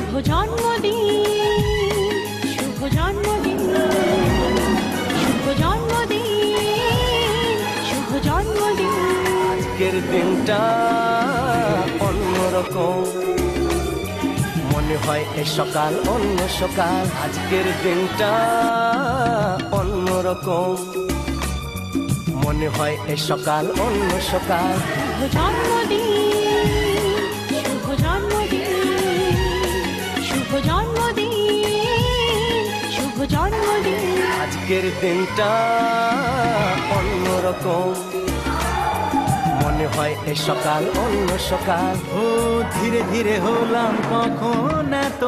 শুভ জন্মদিন, শুভ জন্মদিন, শুভ জন্মদিন, শুভ জন্মদিন। আজকের দিনটা অন্যরকম, মনে হয় এ সকাল অন্য সকাল। আজকের দিনটা অন্যরকম, মনে হয় এ সকাল অন্য সকাল। শুভ জন্মদিন, শুভ জন্মদিন, শুভ জন্মদিন, শুভ জন্মদিন। আজকের দিনটা অন্যরকম, মনে হয় এ সকাল অন্য সকাল। ও ধীরে ধীরে হলাম কখন এত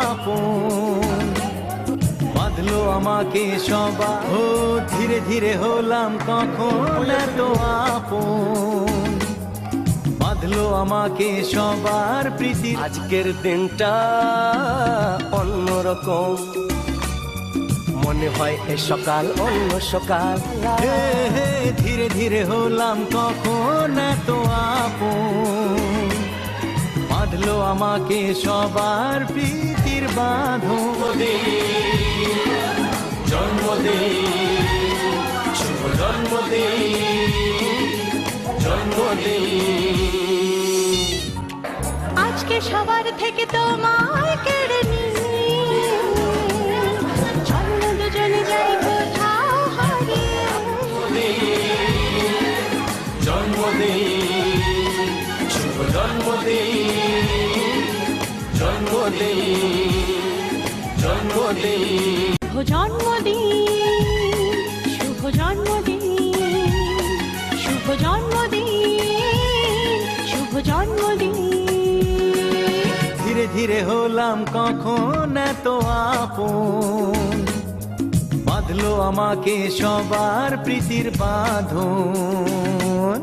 আপন, বাঁধলো আমাকে সবাই। ও ধীরে ধীরে হলাম কখন এত আপন, বাঁধলো আমাকে সবার প্রীতি। আজকের দিনটা অন্যরকম, মনে হয় এ সকাল অন্য সকাল। হে হে ধীরে ধীরে হলাম কখন এত আপন, বাঁধলো আমাকে সবার প্রীতির বাঁধন। জন্মদিন, শুভ জন্মদিন, জন্মদিন। আজকে সবার থেকে তোমায় কেড়ে নিয়ে চলো দুজনে যাই কোথাও হারিয়ে। জন্মদিন, শুভ জন্মদিন, জন্মদিন, জন্মদিন। শুভ জন্মদিন, শুভ জন্মদিন, শুভ জন্মদিন, শুভ জন্মদিন। ধীরে ধীরে হলাম কখন এত আপন, বাঁধলো আমাকে সবার প্রীতির বাঁধন।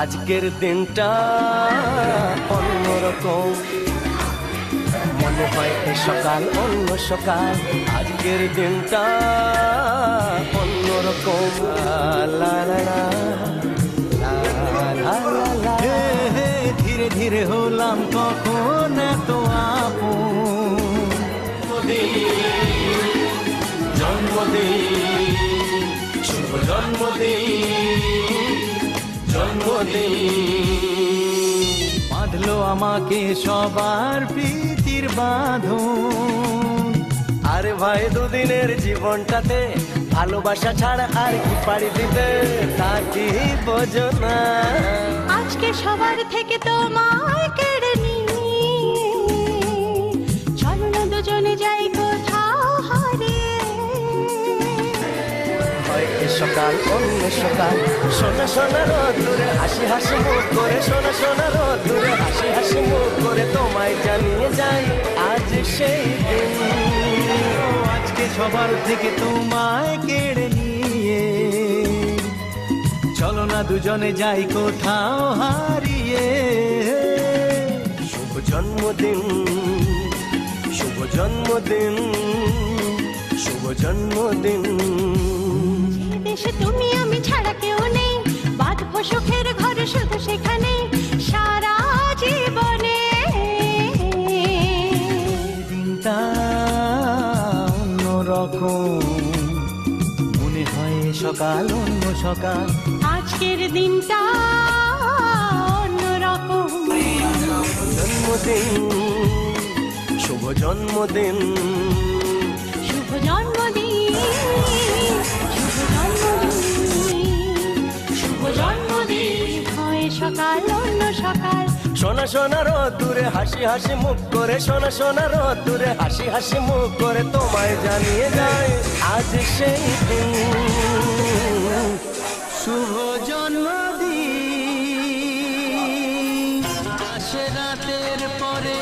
আজকের দিনটা অন্যরকম, মনে হয় এ সকাল অন্য সকাল। আজকের দিনটা অন্যরকম। লা লা লা, লা লা লা লা। হে হে ধীরে ধীরে হলাম কখন এত আপন। জন্মদিন, শুভ জন্মদিন, জন্মদিন। বাঁধলো আমাকে সবার প্রীতির বাঁধন। আরে ভাই দুদিনের জীবনটাতে ভালোবাসা ছাড়া আর কি পাড়ি দিতে, তা কি বোঝো না। আজকে সবার থেকে তোমায় কেড়ে নিয়ে চলো না দুজনে যাই কোথাও হারিয়ে। হয় এ সকাল অন্য সকাল। সোনা সোনা রোদ্দুরে হাসি হাসি মুখ করে, সোনা সোনা রোদ্দুরে হাসি হাসি মুখ করে তোমায় জানিয়ে যাই আজ সেই দিন। আজকে সবার থেকে তোমায় কেড়ে নিয়ে চলো না দুজনে যাই কোথাও হারিয়ে। শুভ জন্মদিন, শুভ জন্মদিন, শুভ জন্মদিন। যে দেশে তুমি আমি ছাড়া কেউ নেই, বাঁধবো সুখের ঘর শুধু সেখানে সারা জীবনে। দিনটা অন্যরকম, মনে হয় সকাল অন্য সকাল। আজকের দিনটা অন্যরকম। জন্মদিন, শুভ জন্মদিন, শুভ জন্মদিন, শুভ জন্মদিন, শুভ জন্মদিন। হয় সকাল অন্য সকাল। সোনা সোনা রোদ্দুরে হাসি হাসি মুখ করে, সোনা সোনা রোদ্দুরে হাসি হাসি মুখ করে তোমায় জানিয়ে যায় আজ সেই দিন। শুভ জন্মদিন, আসে রাতের পরে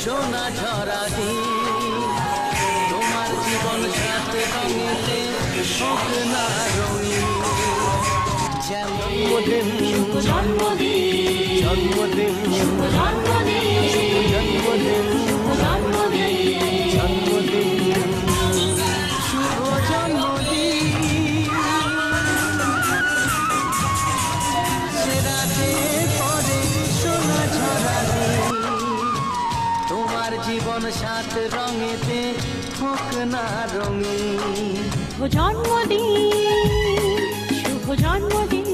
সোনা ঝরা দিন। তোমার জীবন সাথে রঙিতে হোক না রঙিন। জন্মদিন, জন্মদিন, জন্মদিন, জন্মদিন, জন্মদিন, জন্মদিন, জন্মদিন। শুভ জন্মদিন, সে রাতের পরে সোনা ঝরা দিন। তোমার জীবন সাত রঙেতে হোক না রঙিন। শুভ জন্মদিন, শুভ জন্মদিন,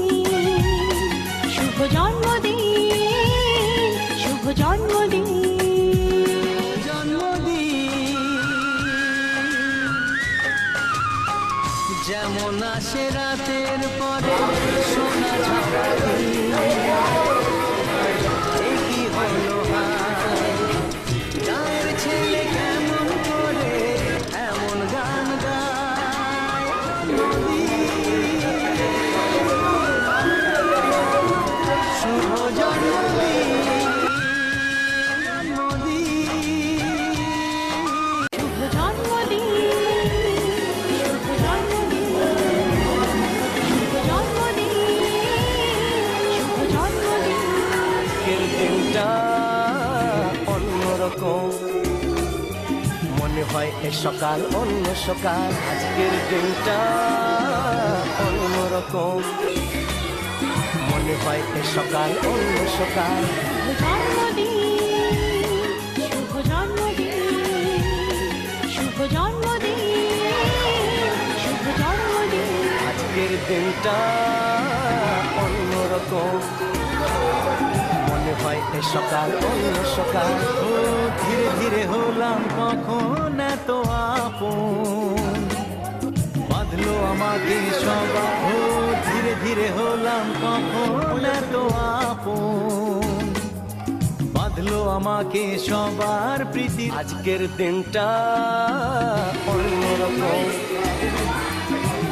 শুভ জন্মদিন, শুভ জন্মদিন। জন্মদিন যেমন আসে রাতের পরে সোনা ঝরা দিন, এ কি হলো হায়, গায়ের ছেলে কেমন করে এমন গান গায়। শুভ জন্মদিন, জন্মদিন। শুভ জন্মদিন, শুভ জন্মদিন, শুভ জন্মদিন, শুভ জন্মদিন। আজকের দিনটা অন্যরকম, মনে হয় এ সকাল অন্য সকাল। আজকের দিনটা অন্যরকম, মনে হয় এ সকাল অন্য সকাল। শুভ জন্মদিন, শুভ জন্মদিন, শুভ জন্মদিন, শুভ জন্মদিন। আজকের দিনটা অন্যরকম, মনে হয় এ সকাল অন্য সকাল। ও ধীরে ধীরে হলাম কখন এত আপন, বাঁধলো আমাকে সবাই। ও ধীরে ধীরে হলাম কখন এত আপন, বাঁধলো আমাকে সবার প্রীতি। আজকের দিনটা অন্যরকম,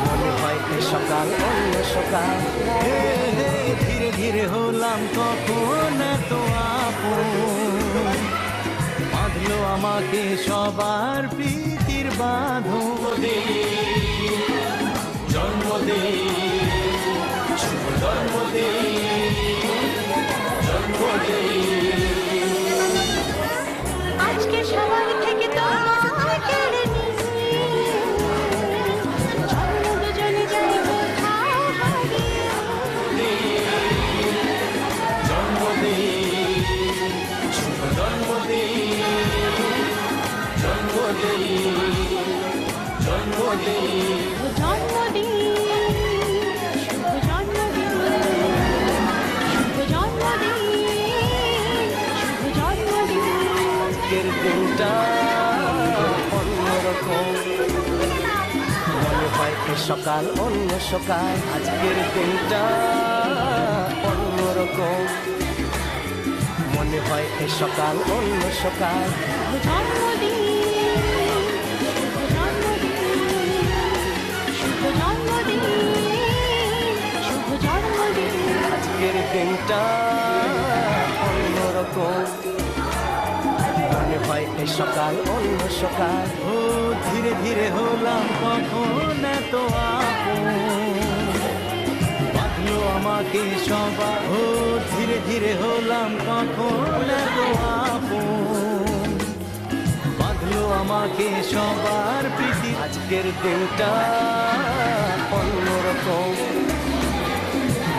মনে হয় এ সকাল অন্য সকাল। হে হে ধীরে ধীরে হলাম কখন এত আপন, বাঁধলো আমাকে সবার প্রীতির বাঁধন। আজকে সবার থেকে তোমায় কেড়ে নিয়ে চলো দুজনে যাই কোথাও হারিয়ে। শুভ জন্মদিন, শুভ জন্মদিন, শুভ জন্মদিন, শুভ জন্মদিন। আজকের দিনটা অন্যরকম, মনে হয় এ সকাল অন্য সকাল। আজকের দিনটা অন্যরকম, মনে হয় এ সকাল অন্য সকাল। শুভ জন্মদিন, শুভ জন্মদিন, শুভ জন্মদিন, শুভ জন্মদিন। আজকের দিনটা অন্যরকম, মনে হয় এ সকাল অন্য সকাল। ও ধীরে ধীরে হলাম কখন এত আপন, বাঁধলো আমাকে সবাই। ও ধীরে ধীরে হলাম কখন এত আপন, বাঁধলো আমাকে সবার প্রীতি। আজকের দিনটা অন্যরকম,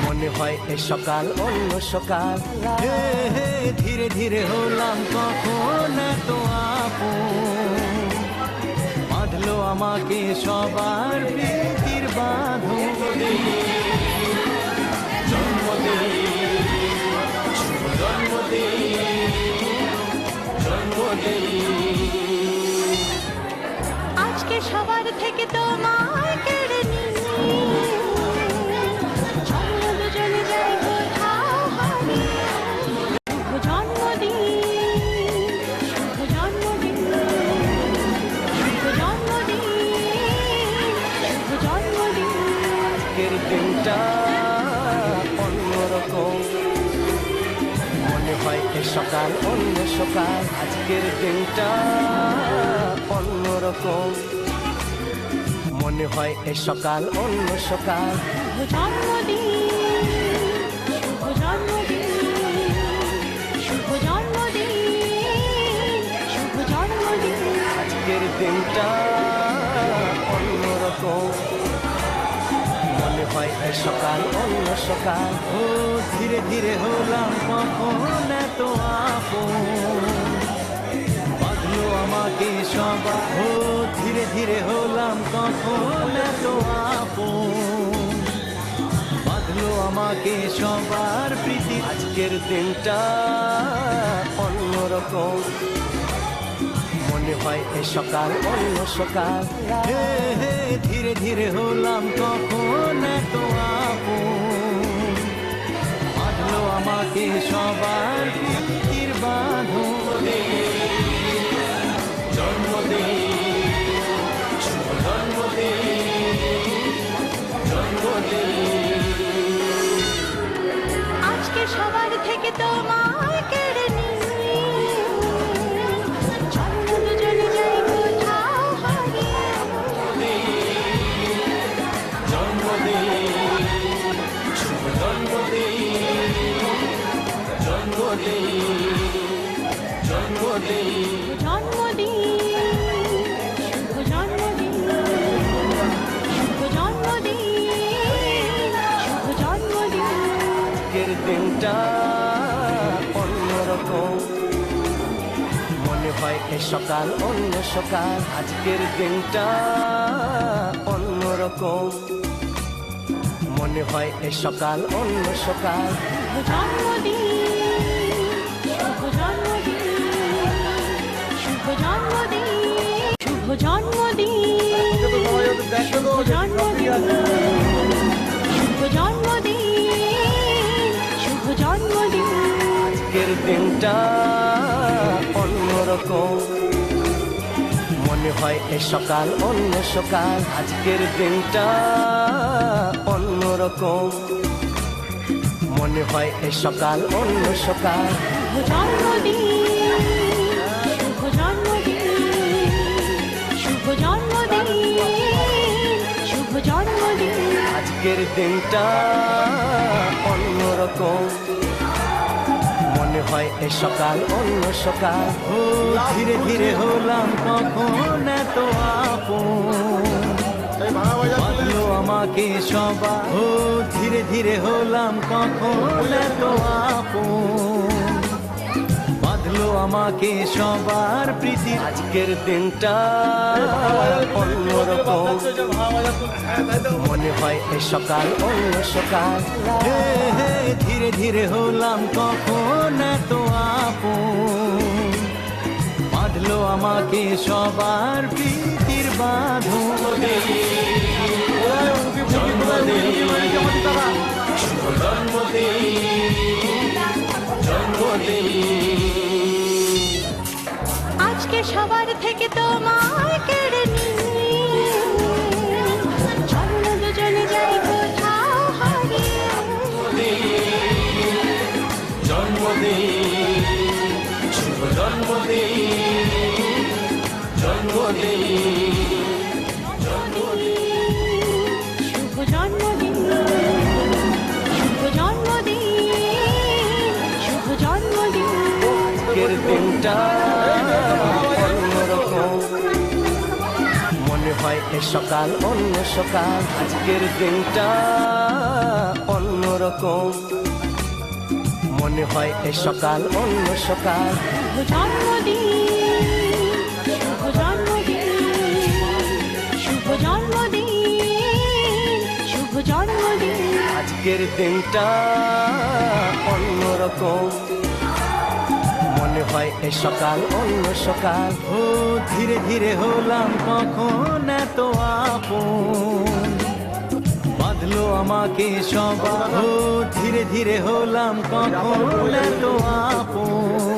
মনে হয় এ সকাল অন্য সকাল। হে হে ধীরে ধীরে হলাম কখন এত আপন, বাঁধলো আমাকে সবার প্রীতির বাঁধন। আজকে সবার থেকে তোমায় কেড়ে নিয়ে চলো দুজনে যাই কোথাও হারিয়ে। শুভ জন্মদিন, শুভ জন্মদিন, শুভ জন্মদিন, শুভ জন্মদিন। আজকের দিনটা অন্যরকম, মনে হয় এ সকাল অন্য সকাল। আজকের দিনটা অন্যরকম, মনে হয় এ সকাল অন্য সকাল। শুভ জন্মদিন, শুভ জন্মদিন, শুভ জন্মদিন, শুভ জন্মদিন। আজকের দিনটা অন্যরকম, মনে হয় এ সকাল অন্য সকাল। ও ধীরে ধীরে হলাম কখন এত আপন, আমাকে সবার, ও ধীরে ধীরে হলাম কখন এত আপন, বাঁধলো আমাকে সবার প্রীতি। আজকের দিনটা অন্যরকম, মনে হয় এ সকাল অন্য সকাল। হে হে ধীরে ধীরে হলাম কখন এত আপন, বাঁধলো আমাকে সবার প্রীতির বাঁধন। আজকে সবার থেকে তোমায় কেড়ে নিয়ে চলো দুজনে যাই কোথাও হারিয়ে। জন্মদিন শুভ জন্মদিন, শুভ জন্মদিন, শুভ জন্মদিন। আজকের দিনটা অন্যরকম, মনে হয় এ সকাল অন্য সকাল। আজকের দিনটা অন্যরকম, মনে হয় এ সকাল অন্য সকাল। শুভ জন্মদিন, শুভ জন্মদিন, শুভ জন্মদিন, শুভ জন্মদিন, শুভ জন্মদিন, শুভ জন্মদিন, শুভ জন্মদিন। আজকের দিনটা অন্যরকম, মনে হয় এ সকাল অন্য সকাল। আজকের দিনটা অন্যরকম, মনে হয় এ সকাল অন্য সকাল। শুভ জন্মদিন, শুভ জন্মদিন, শুভ জন্মদিন, শুভ জন্মদিন। আজকের দিনটা অন্যরকম, মনে হয় এ সকাল অন্য সকাল। ও ধীরে ধীরে হলাম কখন এত আপন, বাঁধলো আমাকে সবার, ও ধীরে ধীরে হলাম কখন এত আপন, বাঁধলো আমাকে সবার প্রীতি। আজকের দিনটা অন্যরকম, মনে হয় এ সকাল অন্য সকাল। হে হে ধীরে ধীরে হলাম কখন এত আপন, বাঁধলো আমাকে সবার প্রীতির বাঁধন। আজকে সবার থেকে তোমায় কেড়ে নিয়ে চলো দুজনে যাই কোথাও হারিয়ে। শুভ জন্মদিন, শুভ জন্মদিন, শুভ জন্মদিন। আজকের দিনটা অন্যরকম, মনে হয় এ সকাল অন্য সকাল। আজকের দিনটা অন্যরকম, মনে হয় এ সকাল অন্য সকাল। শুভ জন্মদিন, শুভ জন্মদিন, শুভ জন্মদিন, শুভ জন্মদিন। আজকের দিনটা অন্যরকম, মনে হয় এ সকাল অন্য সকাল। ও ধীরে ধীরে হলাম কখন এত আপন, বাঁধলো আমাকে সবার, ও ধীরে ধীরে হলাম কখন এত আপন,